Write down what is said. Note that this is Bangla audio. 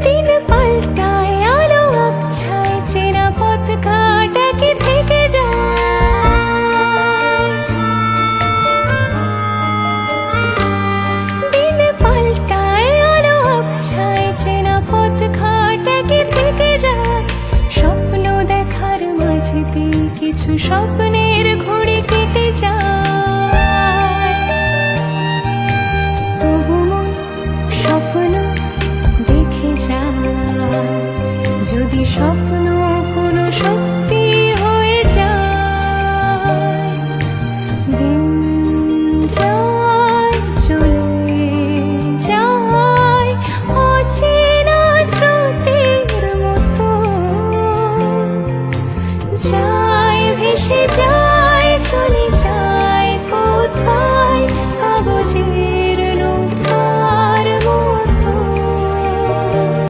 দিন পাল্টায় আলো আবছায় চেনা পথ কাটা কি থেকে যায়। দিন পাল্টায় আলো আবছায় চেনা পথ কাটা কি থেকে যায়। স্বপ্ন দেখার মাঝেতে কিছু স্বপ্নের ঘড়ি কেটে যায়। তবু মন স্বপ্ন দেখে যায়, যদি স্বপ্ন